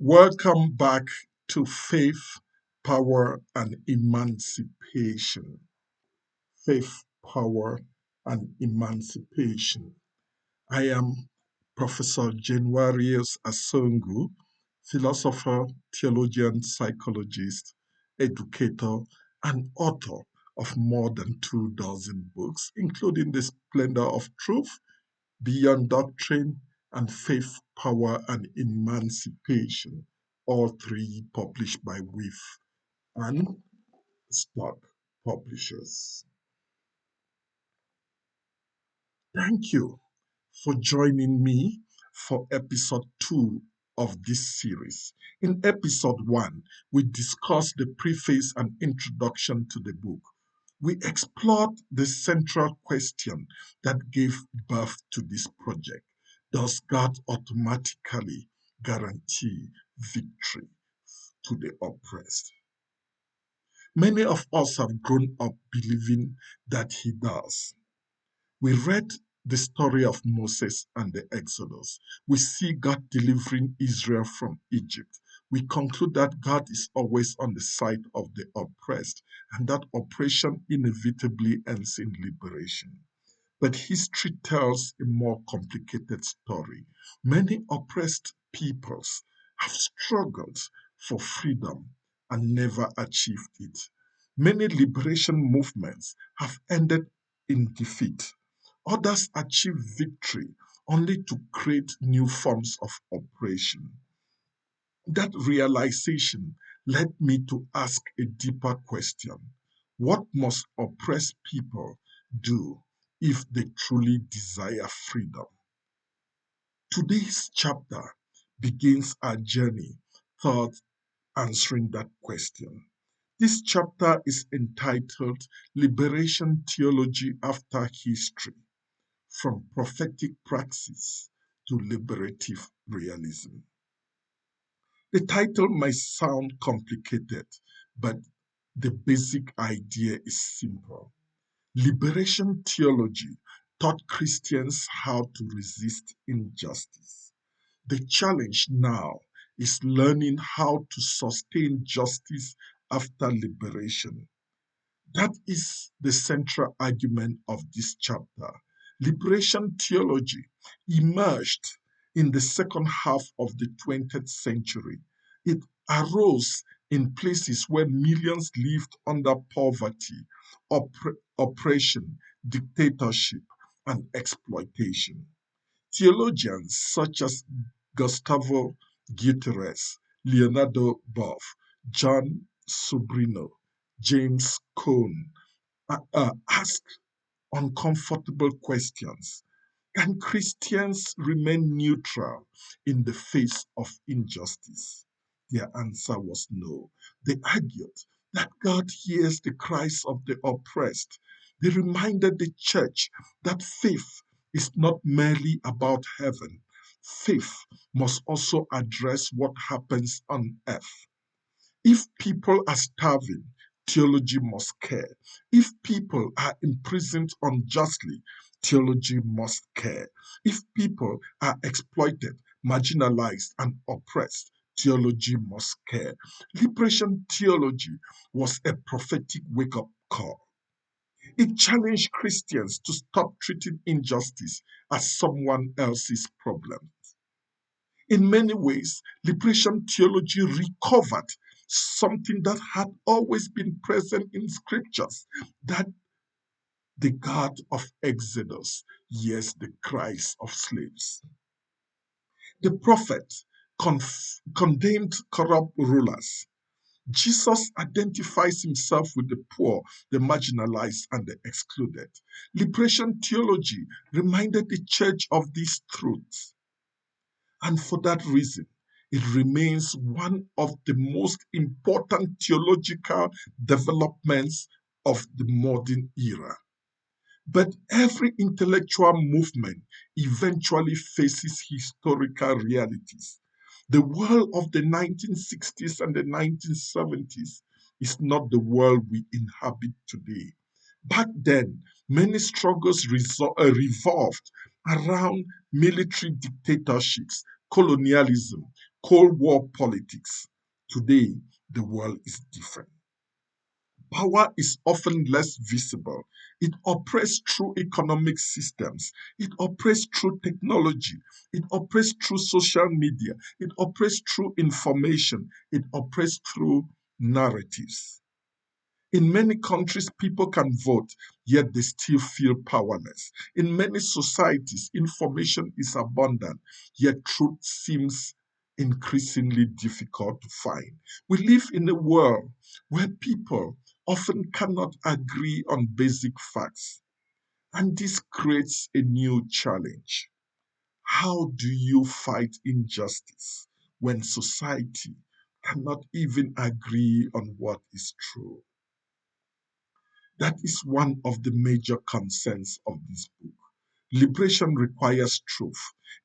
Welcome back to Faith, Power, and Emancipation. Faith, Power, and Emancipation. I am Professor Januarius Asongu, philosopher, theologian, psychologist, educator, and author of more than 2 dozen books, including The Splendor of Truth, Beyond Doctrine, and Faith, Power, and Emancipation, all three published by WIF and Stock Publishers. Thank you for joining me for episode 2 of this series. In episode 1, we discussed the preface and introduction to the book. We explored the central question that gave birth to this project. Does God automatically guarantee victory to the oppressed? Many of us have grown up believing that He does. We read the story of Moses and the Exodus. We see God delivering Israel from Egypt. We conclude that God is always on the side of the oppressed and that oppression inevitably ends in liberation. But history tells a more complicated story. Many oppressed peoples have struggled for freedom and never achieved it. Many liberation movements have ended in defeat. Others achieve victory only to create new forms of oppression. That realization led me to ask a deeper question. What must oppressed people do if they truly desire freedom? Today's chapter begins our journey toward answering that question. This chapter is entitled Liberation Theology After History, from Prophetic Praxis to Liberative Realism. The title might sound complicated, but the basic idea is simple. Liberation theology taught Christians how to resist injustice. The challenge now is learning how to sustain justice after liberation. That is the central argument of this chapter. Liberation theology emerged in the second half of the 20th century. It arose in places where millions lived under poverty, oppression, dictatorship, and exploitation. Theologians such as Gustavo Gutiérrez, Leonardo Boff, Jon Sobrino, James Cone ask uncomfortable questions. Can Christians remain neutral in the face of injustice? Their answer was no. They argued that God hears the cries of the oppressed. They reminded the church that faith is not merely about heaven. Faith must also address what happens on earth. If people are starving, theology must care. If people are imprisoned unjustly, theology must care. If people are exploited, marginalized, and oppressed, theology must care. Liberation theology was a prophetic wake up call. It challenged Christians to stop treating injustice as someone else's problem. In many ways, liberation theology recovered something that had always been present in scriptures, that the God of Exodus hears the cries of slaves. The prophet condemned corrupt rulers. Jesus identifies himself with the poor, the marginalized, and the excluded. Liberation theology reminded the church of these truths. And for that reason, it remains one of the most important theological developments of the modern era. But every intellectual movement eventually faces historical realities. The world of the 1960s and the 1970s is not the world we inhabit today. Back then, many struggles revolved around military dictatorships, colonialism, Cold War politics. Today, the world is different. Power is often less visible. It operates through economic systems. It operates through technology. It operates through social media. It operates through information. It operates through narratives. In many countries, people can vote, yet they still feel powerless. In many societies, information is abundant, yet truth seems increasingly difficult to find. We live in a world where people often cannot agree on basic facts, and this creates a new challenge. How do you fight injustice when society cannot even agree on what is true? That is one of the major concerns of this book. Liberation requires truth.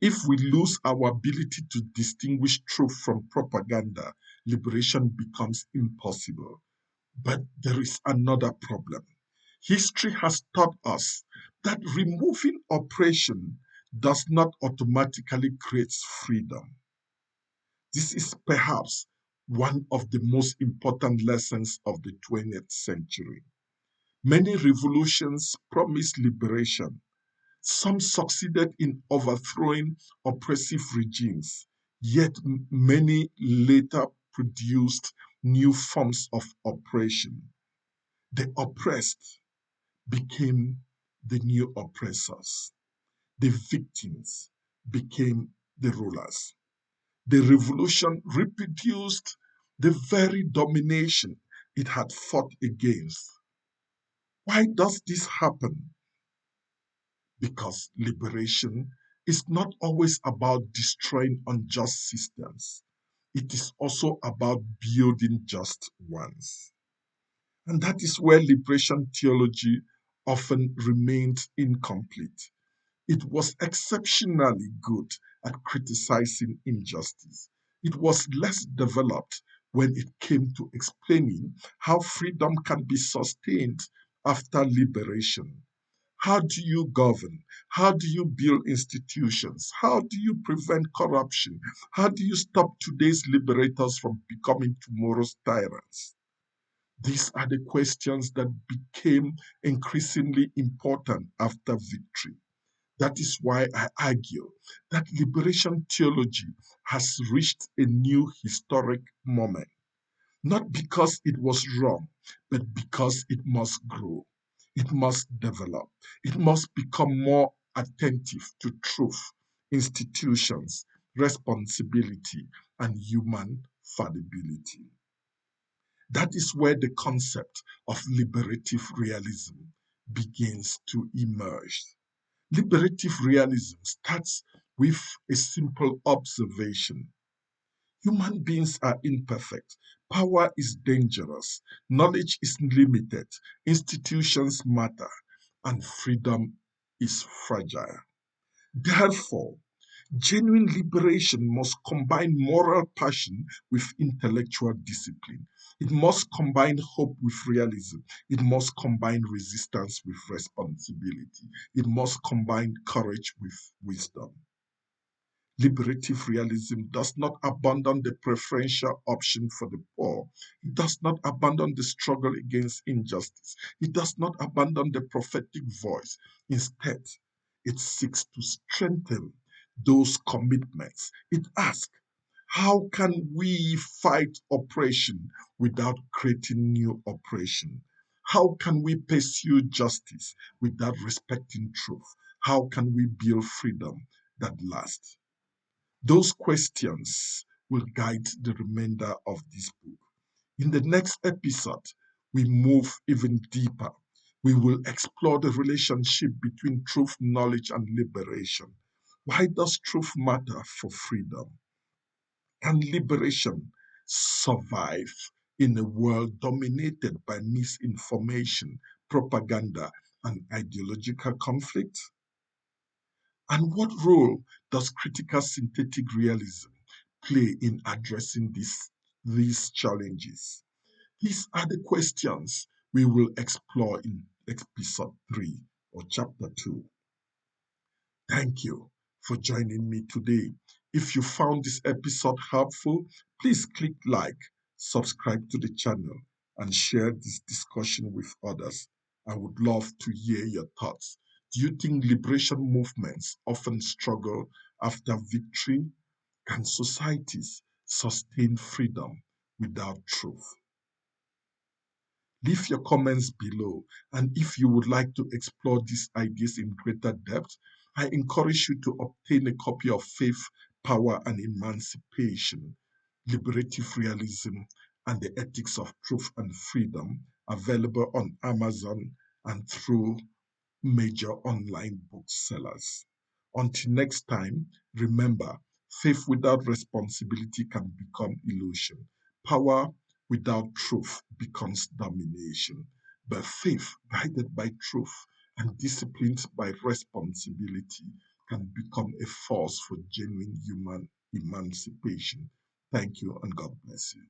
If we lose our ability to distinguish truth from propaganda, liberation becomes impossible. But there is another problem. History has taught us that removing oppression does not automatically create freedom. This is perhaps one of the most important lessons of the 20th century. Many revolutions promised liberation. Some succeeded in overthrowing oppressive regimes, yet many later produced new forms of oppression. The oppressed became the new oppressors. The victims became the rulers. The revolution reproduced the very domination it had fought against. Why does this happen? Because liberation is not always about destroying unjust systems. It is also about building just ones. And that is where liberation theology often remained incomplete. It was exceptionally good at criticizing injustice. It was less developed when it came to explaining how freedom can be sustained after liberation. How do you govern? How do you build institutions? How do you prevent corruption? How do you stop today's liberators from becoming tomorrow's tyrants? These are the questions that became increasingly important after victory. That is why I argue that liberation theology has reached a new historic moment, not because it was wrong, but because it must grow, it must develop, it must become more attentive to truth, institutions, responsibility, and human fallibility. That is where the concept of liberative realism begins to emerge. Liberative realism starts with a simple observation. Human beings are imperfect. Power is dangerous. Knowledge is limited. Institutions matter. And freedom is fragile. Therefore, genuine liberation must combine moral passion with intellectual discipline. It must combine hope with realism. It must combine resistance with responsibility. It must combine courage with wisdom. Liberative realism does not abandon the preferential option for the poor. It does not abandon the struggle against injustice. It does not abandon the prophetic voice. Instead, it seeks to strengthen those commitments. It asks, how can we fight oppression without creating new oppression? How can we pursue justice without respecting truth? How can we build freedom that lasts? Those questions will guide the remainder of this book. In the next episode, we move even deeper. We will explore the relationship between truth, knowledge, and liberation. Why does truth matter for freedom? Can liberation survive in a world dominated by misinformation, propaganda, and ideological conflict? And what role does critical synthetic realism play in addressing these challenges? These are the questions we will explore in episode 3 or chapter 2. Thank you for joining me today. If you found this episode helpful, please click like, subscribe to the channel, and share this discussion with others. I would love to hear your thoughts. Do you think liberation movements often struggle after victory? Can societies sustain freedom without truth? Leave your comments below. And if you would like to explore these ideas in greater depth, I encourage you to obtain a copy of Faith, Power, and Emancipation, Liberative Realism, and the Ethics of Truth and Freedom, available on Amazon and through major online booksellers. Until next time, remember, faith without responsibility can become illusion. Power without truth becomes domination. But faith, guided by truth and disciplined by responsibility, can become a force for genuine human emancipation. Thank you and God bless you.